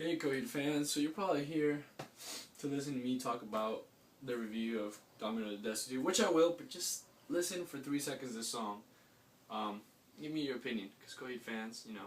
Hey Coheed fans, so you're probably here to listen to me talk about the review of Domino The Destitute, which I will, but just listen for 3 seconds of the song. Give me your opinion, because Coheed fans, you know.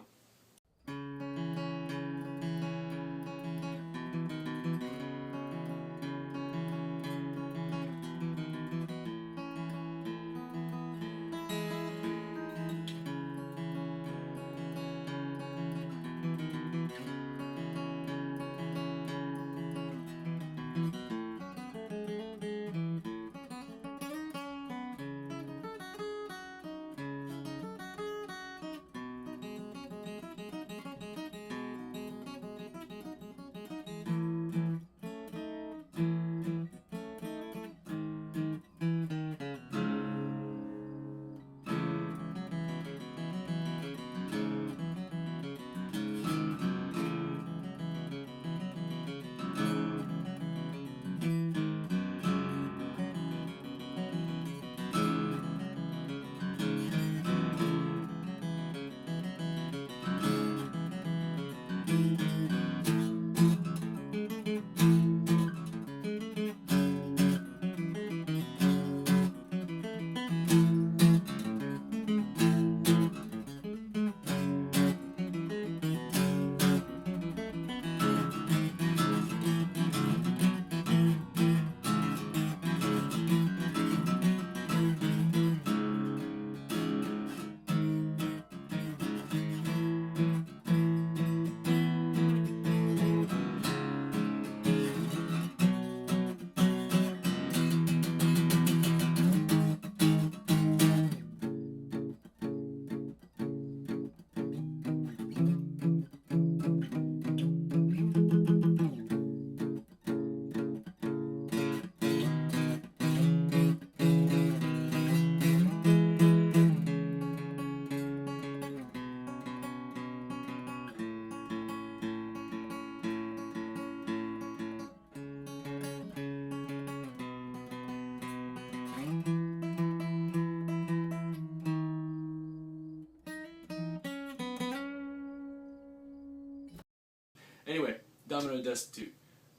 Anyway, Domino The Destitute.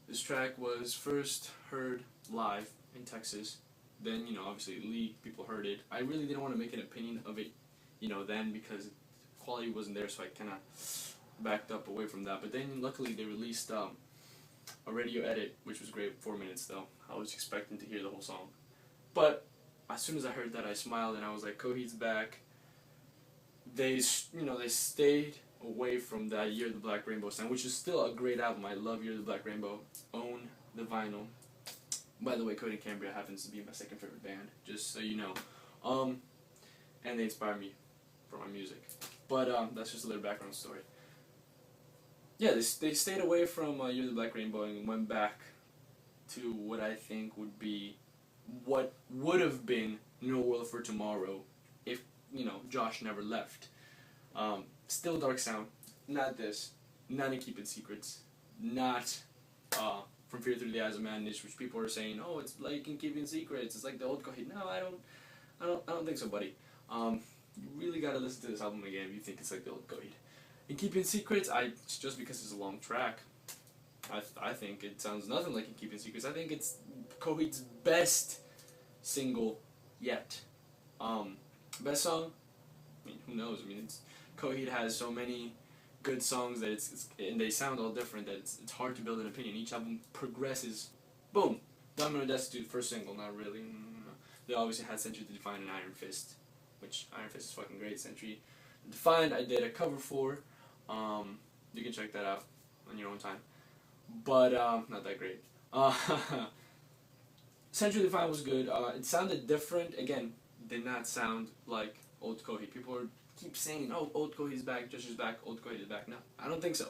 This track was first heard live in Texas. Then, obviously people heard it. I really didn't want to make an opinion of it, then because quality wasn't there, so I kind of backed up away from that. But then luckily they released a radio edit, which was great. 4 minutes though. I was expecting to hear the whole song, but as soon as I heard that, I smiled and I was like, Coheed's back. They stayed away from that Year of the Black Rainbow sound, which is still a great album. I love Year of the Black Rainbow. Own the vinyl. By the way, Cody Cambria happens to be my second favorite band, just so you know. And they inspire me for my music. But that's just a little background story. Yeah, they stayed away from Year of the Black Rainbow and went back to what I think would be what would have been No World for Tomorrow if, Josh never left. Still dark sound, not this, not in Keeping Secrets, not From Fear Through the Eyes of Madness, which people are saying, oh, it's like in Keeping Secrets, it's like the old Coheed. No, I don't think so, buddy. You really gotta listen to this album again if you think it's like the old Coheed. In Keeping Secrets, just because it's a long track, I think it sounds nothing like In Keeping Secrets. I think it's Coheed's best single yet. Best song? I mean, who knows? I mean, Coheed has so many good songs that and they sound all different that it's hard to build an opinion. Each album progresses. Boom! Domino The Destitute, first single, not really. They obviously had Century the Defined and Iron Fist, which Iron Fist is fucking great. Century the Defined, I did a cover for. You can check that out on your own time. But, not that great. Century the Defined was good. It sounded different. Again, did not sound like old Coheed. People keep saying, oh, old Coheed's back, Josh is back, old Coheed is back. No, I don't think so.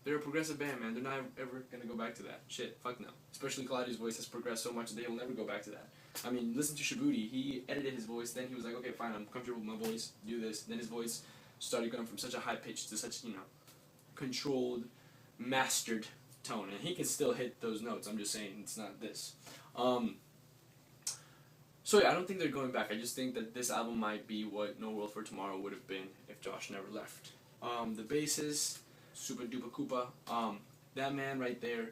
They're a progressive band, man. They're not ever going to go back to that. Shit, fuck no. Especially Claudio's voice has progressed so much that they'll never go back to that. I mean, listen to Shabuti. He edited his voice, then he was like, okay, fine, I'm comfortable with my voice, do this. Then his voice started going from such a high pitch to such, controlled, mastered tone. And he can still hit those notes. I'm just saying, it's not this. So yeah, I don't think they're going back. I just think that this album might be what No World for Tomorrow would have been if Josh never left. The basses, Super Duper Koopa. That man right there,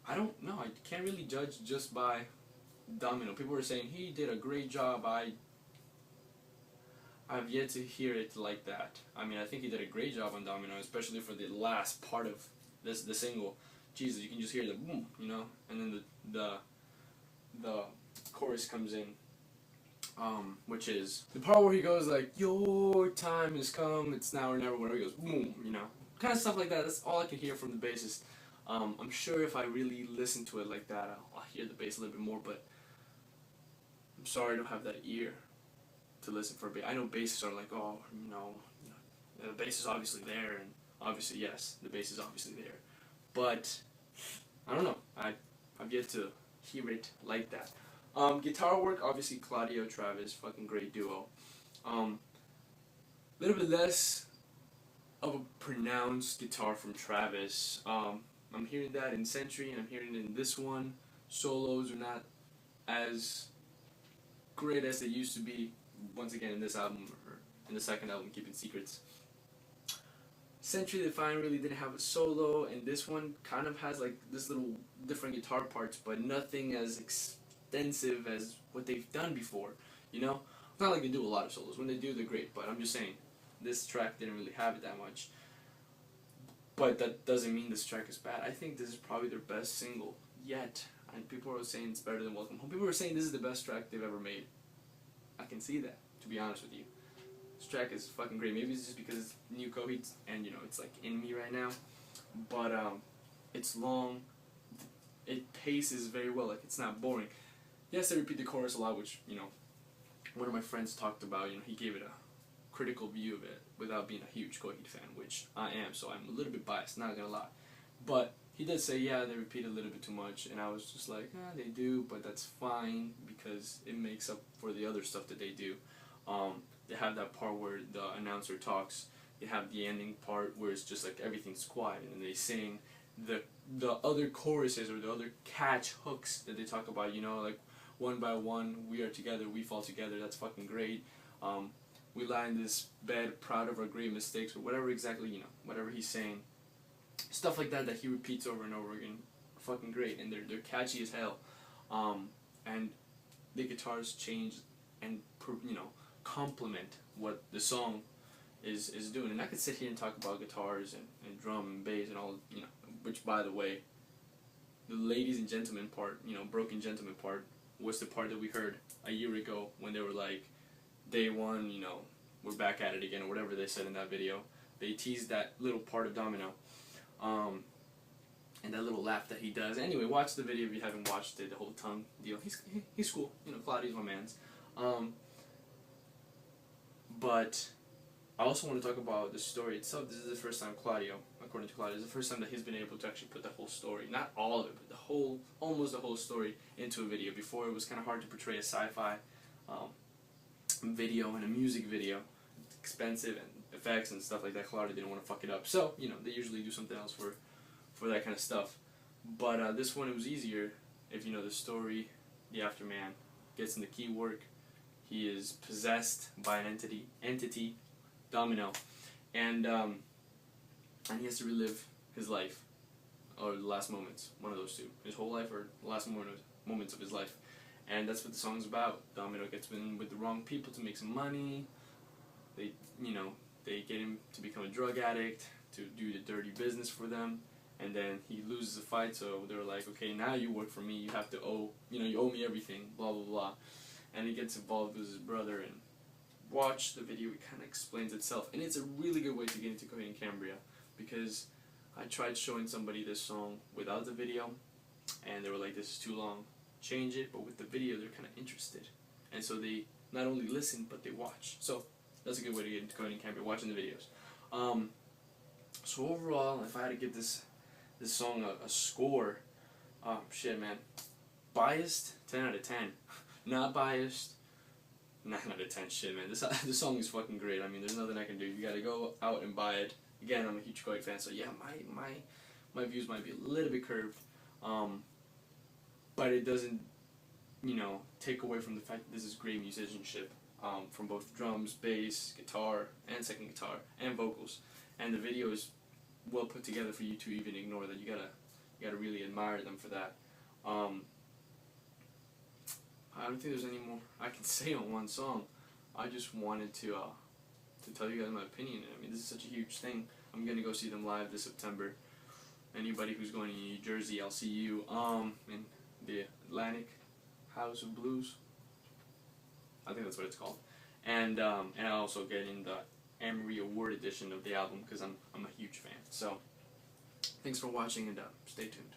I don't know, I can't really judge just by Domino. People were saying he did a great job. I've yet to hear it like that. I mean, I think he did a great job on Domino, especially for the last part of the single. Jesus, you can just hear the boom, you know, and then the chorus comes in, which is the part where he goes like, "Your time has come, it's now or never." Whenever he goes boom, you know, kind of stuff like that. That's all I can hear from the bassist. I'm sure if I really listen to it like that, I'll hear the bass a little bit more. But I'm sorry I don't have that ear to listen for bass. I know bassists are like, oh, the bass is obviously there, and obviously yes, the bass is obviously there, but I don't know. I've yet to hear it like that. Guitar work, obviously Claudio Travis, fucking great duo. Little bit less of a pronounced guitar from Travis. I'm hearing that in Century, and I'm hearing it in this one. Solos are not as great as they used to be. Once again, in this album, or in the second album, Keeping Secrets. Century Define really didn't have a solo, and this one kind of has like this little different guitar parts, but nothing as extensive as what they've done before. You know, it's not like they do a lot of solos. When they do, they're great. But I'm just saying, this track didn't really have it that much. But that doesn't mean this track is bad. I think this is probably their best single yet. And people are saying it's better than Welcome Home. People are saying this is the best track they've ever made. I can see that, to be honest with you. This track is fucking great. Maybe it's just because it's new Coheed and, you know, it's like in me right now. But it's long. It paces very well. Like, it's not boring. Yes, they repeat the chorus a lot, which, you know, one of my friends talked about. You know, he gave it a critical view of it without being a huge Coheed fan, which I am, so I'm a little bit biased, not gonna lie. But he did say, yeah, they repeat a little bit too much, and I was just like, they do, but that's fine, because it makes up for the other stuff that they do. They have that part where the announcer talks. They have the ending part where it's just like everything's quiet, and they sing the other choruses or the other catch hooks that they talk about, you know, like one by one, we are together, we fall together, that's fucking great. We lie in this bed, proud of our great mistakes, or whatever exactly, you know, whatever he's saying. Stuff like that he repeats over and over again, fucking great, and they're catchy as hell. And the guitars change and, you know, complement what the song is doing. And I could sit here and talk about guitars and drum and bass and all, you know, which, by the way, the ladies and gentlemen part, you know, broken gentleman part, was the part that we heard a year ago when they were like, day one, you know, we're back at it again, or whatever they said in that video. They teased that little part of Domino. And that little laugh that he does. Anyway, watch the video if you haven't watched it, the whole tongue deal. He's cool. You know, Claudio's my man's. But I also want to talk about the story itself. This is the first time Claudio, according to Claudio, this is the first time that he's been able to actually put the whole story, not all of it, but almost the whole story into a video. Before, it was kind of hard to portray a sci-fi video and a music video. It's expensive and effects and stuff like that. Claudio didn't want to fuck it up. So, you know, they usually do something else for that kind of stuff. But this one, it was easier if you know the story. The afterman gets into Keywork. He is possessed by an entity, Domino, and he has to relive his life, or the last moments, one of those two, his whole life or the last moments of his life, and that's what the song's about. Domino gets in with the wrong people to make some money. They get him to become a drug addict, to do the dirty business for them, and then he loses the fight. So they're like, okay, now you work for me. You have to you owe me everything. Blah blah blah. And he gets involved with his brother, and watch the video, it kind of explains itself. And it's a really good way to get into Coheed and Cambria, because I tried showing somebody this song without the video, and they were like, this is too long, change it. But with the video, they're kind of interested, and so they not only listen, but they watch. So that's a good way to get into Coheed and Cambria, watching the videos. So overall, if I had to give this song a score, shit, man, biased, 10 out of 10. Not biased, 9 out of 10. Shit, man. This song is fucking great. I mean, there's nothing I can do. You gotta go out and buy it. Again, I'm a huge Coheed fan, so yeah, my views might be a little bit curved, but it doesn't, take away from the fact that this is great musicianship, from both drums, bass, guitar, and second guitar, and vocals. And the video is well put together for you to even ignore that. You gotta really admire them for that. I don't think there's any more I can say on one song. I just wanted to tell you guys my opinion. I mean, this is such a huge thing. I'm gonna go see them live this September. Anybody who's going to New Jersey, I'll see you in the Atlantic House of Blues. I think that's what it's called. And I'll also get in the Amory Award edition of the album because I'm a huge fan. So thanks for watching, and stay tuned.